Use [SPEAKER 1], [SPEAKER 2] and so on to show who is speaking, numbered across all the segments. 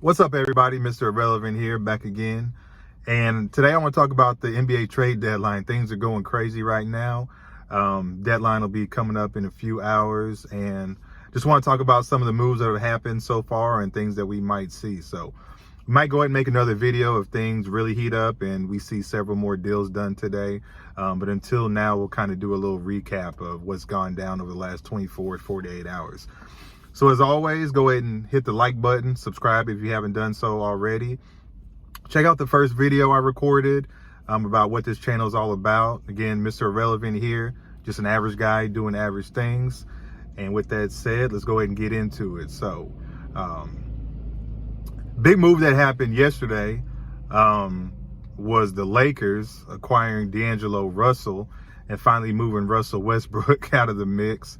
[SPEAKER 1] What's up, everybody? Mr. Irrelevant here, back again. And today I want to talk about the NBA trade deadline. Things are going crazy right now. Deadline will be coming up in a few hours, and just want to talk about some of the moves that have happened so far and things that we might see. So we might go ahead and make another video if things really heat up and we see several more deals done today. But until now, we'll kind of do a little recap of what's gone down over the last 24 to 48 hours. So as always, go ahead and hit the like button, subscribe if you haven't done so already. Check out the first video I recorded about what this channel is all about. Again, Mr. Irrelevant here, just an average guy doing average things. And with that said, let's go ahead and get into it. So, big move that happened yesterday was the Lakers acquiring D'Angelo Russell and finally moving Russell Westbrook out of the mix.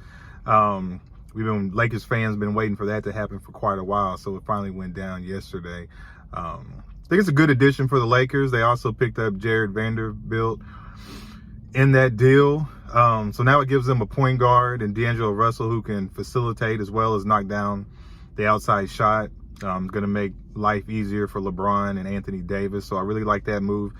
[SPEAKER 1] Lakers fans been waiting for that to happen for quite a while, so it finally went down yesterday. I think it's a good addition for the Lakers. They also picked up Jared Vanderbilt in that deal. So now it gives them a point guard and D'Angelo Russell who can facilitate as well as knock down the outside shot. Going to make life easier for LeBron and Anthony Davis. So I really like that move.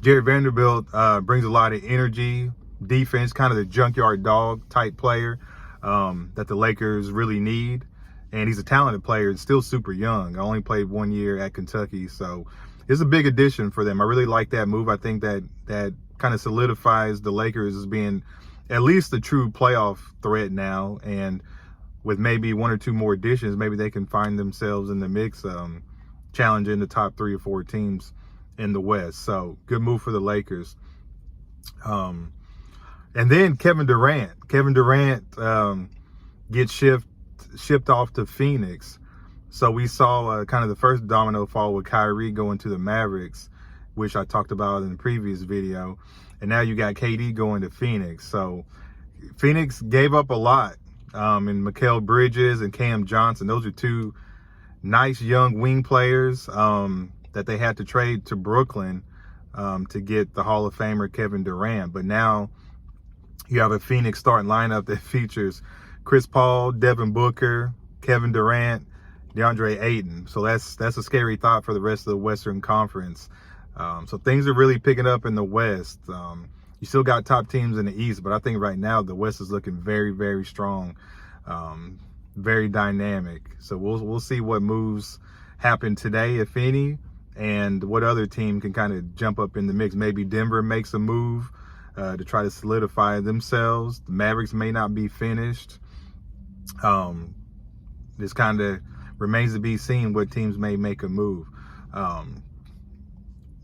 [SPEAKER 1] Jared Vanderbilt brings a lot of energy, defense, kind of the junkyard dog type player that the Lakers really need. And he's a talented player. It's still super young. I only played 1 year at Kentucky. So it's a big addition for them. I really like that move. I think that kind of solidifies the Lakers as being at least a true playoff threat now. And with maybe one or two more additions, maybe they can find themselves in the mix, challenging the top 3 or 4 teams in the West. So good move for the Lakers. And then Kevin Durant. Kevin Durant gets shipped off to Phoenix. So we saw kind of the first domino fall with Kyrie going to the Mavericks, which I talked about in the previous video. And now you got KD going to Phoenix. So Phoenix gave up a lot in Mikal Bridges and Cam Johnson. Those are two nice young wing players that they had to trade to Brooklyn to get the Hall of Famer Kevin Durant. But now you have a Phoenix starting lineup that features Chris Paul, Devin Booker, Kevin Durant, DeAndre Ayton. So that's a scary thought for the rest of the Western Conference. So things are really picking up in the West. You still got top teams in the East, but I think right now the West is looking very, very strong, very dynamic. So we'll see what moves happen today, if any, and what other team can kind of jump up in the mix. Maybe Denver makes a move to try to solidify themselves. The Mavericks may not be finished. This kind of remains to be seen what teams may make a move.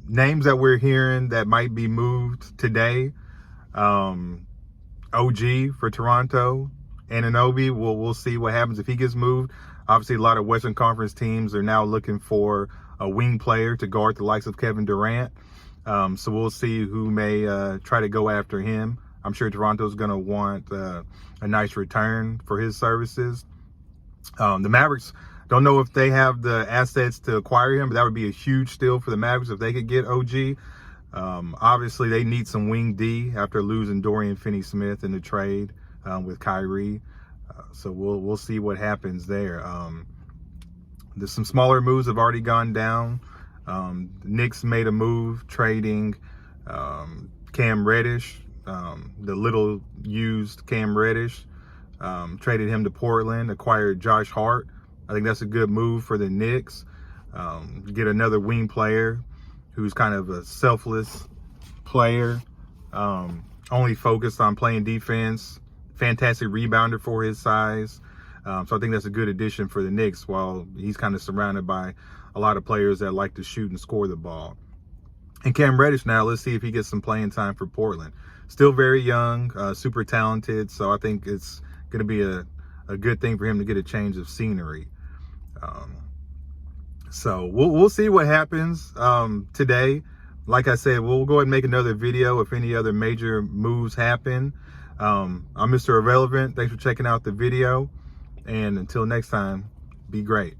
[SPEAKER 1] Names that we're hearing that might be moved today. OG for Toronto. Anunoby, we'll see what happens if he gets moved. Obviously, a lot of Western Conference teams are now looking for a wing player to guard the likes of Kevin Durant. So we'll see who may try to go after him. I'm sure Toronto's going to want a nice return for his services. The Mavericks, don't know if they have the assets to acquire him, but that would be a huge steal for the Mavericks if they could get OG. Obviously, they need some wing D after losing Dorian Finney-Smith in the trade with Kyrie. So we'll see what happens there. There's some smaller moves have already gone down. The Knicks made a move trading Cam Reddish, the little used Cam Reddish, traded him to Portland, acquired Josh Hart. I think that's a good move for the Knicks. Get another wing player who's kind of a selfless player, only focused on playing defense, fantastic rebounder for his size. So I think that's a good addition for the Knicks while he's kind of surrounded by a lot of players that like to shoot and score the ball. And Cam Reddish now, let's see if he gets some playing time for Portland. Still very young, super talented. So I think it's going to be a good thing for him to get a change of scenery. So we'll see what happens today. Like I said, we'll go ahead and make another video if any other major moves happen. I'm Mr. Irrelevant. Thanks for checking out the video. And until next time, be great.